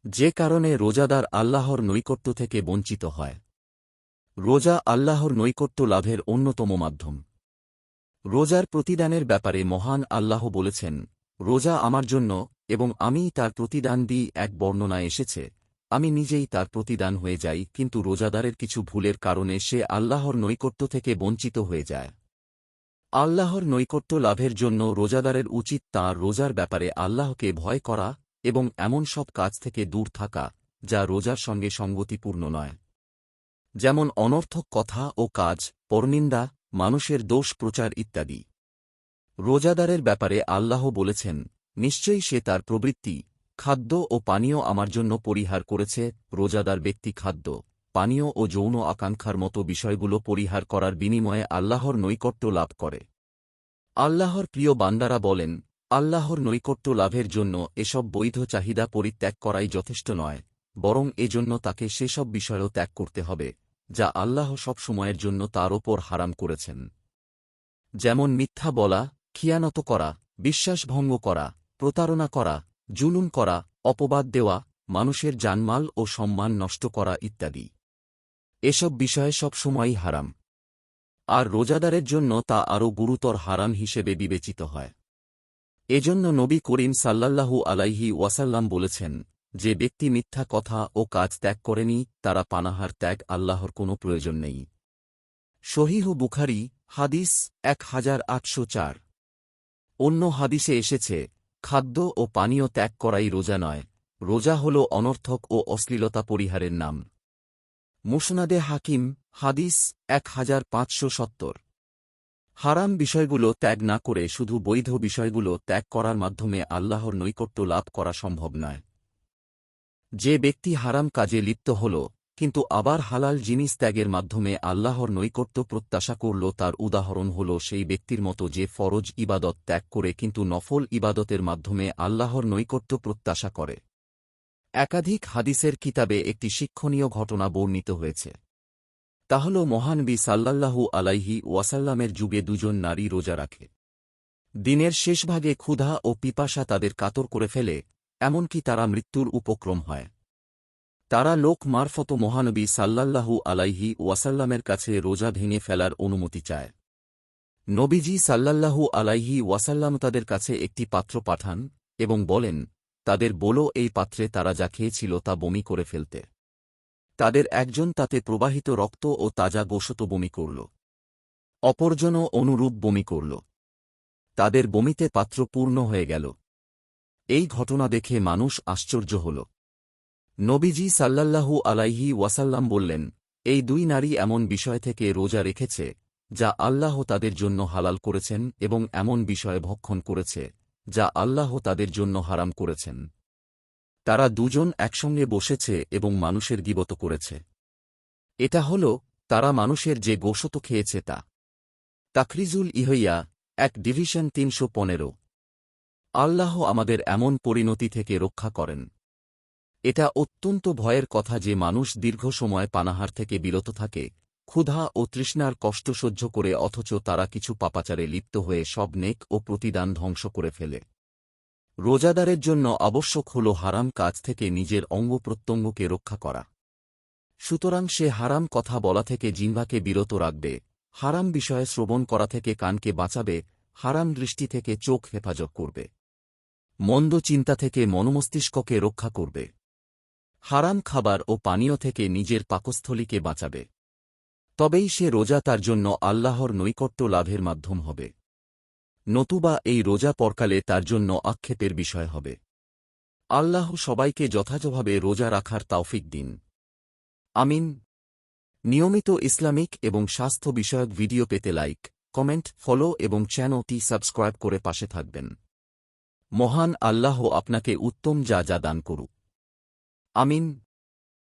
যে কারণে রোজাদার আল্লাহর নৈকট্য থেকে বঞ্চিত হয়। রোজা আল্লাহর নৈকট্য লাভের অন্যতম মাধ্যম। রোজার প্রতিদানের ব্যাপারে মহান আল্লাহ বলেছেন, রোজা আমার জন্য এবং আমিই তার প্রতিদান দিই। এক বর্ণনায় এসেছে, আমি নিজেই তার প্রতিদান হয়ে যাই, কিন্তু রোজাদারের কিছু ভুলের কারণে সে আল্লাহর নৈকট্য থেকে বঞ্চিত হয়ে যায়। আল্লাহর নৈকট্য লাভের জন্য রোজাদারের উচিত তাঁর রোজার ব্যাপারে আল্লাহকে ভয় করা এবং এমন সব কাজ থেকে দূর থাকা যা রোজার সঙ্গে সঙ্গতিপূর্ণ নয়, যেমন অনর্থক কথা ও কাজ, পরনিন্দা, মানুষের দোষ প্রচার ইত্যাদি। রোজাদারের ব্যাপারে আল্লাহ বলেছেন, নিশ্চয়ই সে তার প্রবৃত্তি, খাদ্য ও পানীয় আমার জন্য পরিহার করেছে। রোজাদার ব্যক্তি খাদ্য, পানীয় ও যৌন আকাঙ্ক্ষার মতো বিষয়গুলো পরিহার করার বিনিময়ে আল্লাহর নৈকট্য লাভ করে। আল্লাহর প্রিয় বান্দারা বলেন, আল্লাহর নৈকট্য লাভের জন্য এসব বৈধ চাহিদা পরিত্যাগ করাই যথেষ্ট নয়, বরং এজন্য তাকে সেসব বিষয়ও ত্যাগ করতে হবে যা আল্লাহ সব সময়ের জন্য তার ওপর হারাম করেছেন, যেমন মিথ্যা বলা, খিয়ানত করা, বিশ্বাসভঙ্গ করা, প্রতারণা করা, জুলুম করা, অপবাদ দেওয়া, মানুষের জানমাল ও সম্মান নষ্ট করা ইত্যাদি। এসব বিষয়ে সব সময়ই হারাম, আর রোজাদারের জন্য তা আরও গুরুতর হারাম হিসেবে বিবেচিত হয়। এজন্য নবী করিম সাল্লাল্লাহু আলাইহি ওয়াসাল্লাম বলেছেন, যে ব্যক্তি মিথ্যা কথা ও কাজ ত্যাগ করেনি তারা পানাহার ত্যাগ আল্লাহর কোনো প্রয়োজন নেই। সহিহ বুখারী, হাদিস 1804। অন্য হাদিসে এসেছে, খাদ্য ও পানীয় ত্যাগ করাই রোজা নয়, রোজা হল অনর্থক ও অশ্লীলতা পরিহারের নাম। মুসনাদে হাকিম, হাদিস 1570। হারাম বিষয়গুলো ত্যাগ না করে শুধু বৈধ বিষয়গুলো ত্যাগ করার মাধ্যমে আল্লাহর নৈকট্য লাভ করা সম্ভব নয়। যে ব্যক্তি হারাম কাজে লিপ্ত হল কিন্তু আবার হালাল জিনিস ত্যাগের মাধ্যমে আল্লাহর নৈকট্য প্রত্যাশা করল, তার উদাহরণ হল সেই ব্যক্তির মতো যে ফরজ ইবাদত ত্যাগ করে কিন্তু নফল ইবাদতের মাধ্যমে আল্লাহর নৈকট্য প্রত্যাশা করে। একাধিক হাদিসের কিতাবে একটি শিক্ষণীয় ঘটনা বর্ণিত হয়েছে। তা হল মহানবী সাল্লাল্লাহু আলাইহি ওয়াসাল্লামের যুগে দুজন নারী রোজা রাখে। দিনের শেষভাগে ক্ষুধা ও পিপাসা তাদের কাতর করে ফেলে, এমনকি তারা মৃত্যুর উপক্রম হয়। তারা লোক মারফত মহানবী সাল্লাল্লাহু আলাইহি ওয়াসাল্লামের কাছে রোজা ভেঙে ফেলার অনুমতি চায়। নবীজি সাল্লাল্লাহু আলাইহি ওয়াসাল্লাম তাদের কাছে একটি পাত্র পাঠান এবং বলেন, তাদের বলো এই পাত্রে তারা যা খেয়েছিল তা বমি করে ফেলতে। তাদের একজন তাতে প্রবাহিত রক্ত ও তাজা গোশত বমি করল, অপরজনও অনুরূপ বমি করল। তাদের বমিতে পাত্র পূর্ণ হয়ে গেল। এই ঘটনা দেখে মানুষ আশ্চর্য হল। নবীজি সাল্লাল্লাহু আলাইহি ওয়াসাল্লাম বললেন, এই দুই নারী এমন বিষয় থেকে রোজা রেখেছে যা আল্লাহ তাদের জন্য হালাল করেছেন এবং এমন বিষয়ে ভক্ষণ করেছে যা আল্লাহ তাদের জন্য হারাম করেছেন। তারা দুজন একসঙ্গে বসেছে এবং মানুষের গীবত করেছে। এটা হল তারা মানুষের যে গোশত খেয়েছে তা। তাকরিজুল ইহইয়া, 1 ডিভিশন 315। আল্লাহ আমাদের এমন পরিণতি থেকে রক্ষা করেন। এটা অত্যন্ত ভয়ের কথা যে মানুষ দীর্ঘ সময় পানাহার থেকে বিরত থাকে, ক্ষুধা ও তৃষ্ণার কষ্ট সহ্য করে, অথচ তারা কিছু পাপাচারে লিপ্ত হয়ে সব নেক ও প্রতিদান ধ্বংস করে ফেলে। রোজাদারের জন্য আবশ্যক হল হারাম কাজ থেকে নিজের অঙ্গপ্রত্যঙ্গকে রক্ষা করা। সুতরাং সে হারাম কথা বলা থেকে জিহ্বাকে বিরত রাখবে, হারাম বিষয়ে শ্রবণ করা থেকে কানকে বাঁচাবে, হারাম দৃষ্টি থেকে চোখ হেফাজত করবে, মন্দ চিন্তা থেকে মনমস্তিষ্ককে রক্ষা করবে, হারাম খাবার ও পানীয় থেকে নিজের পাকস্থলীকে বাঁচাবে। তবেই সে রোজা তার জন্য আল্লাহর নৈকট্য লাভের মাধ্যম হবে, নতুবা এই রোজা পরকালে তার জন্য আক্ষেপের বিষয় হবে। আল্লাহ সবাইকে যথাযথভাবে রোজা রাখার তৌফিক দিন। আমিন। নিয়মিত ইসলামিক এবং স্বাস্থ্য বিষয়ক ভিডিও পেতে লাইক, কমেন্ট, ফলো এবং চ্যানেলটি সাবস্ক্রাইব করে পাশে থাকবেন। মহান আল্লাহ আপনাকে উত্তম যা দান করুক। আমিন।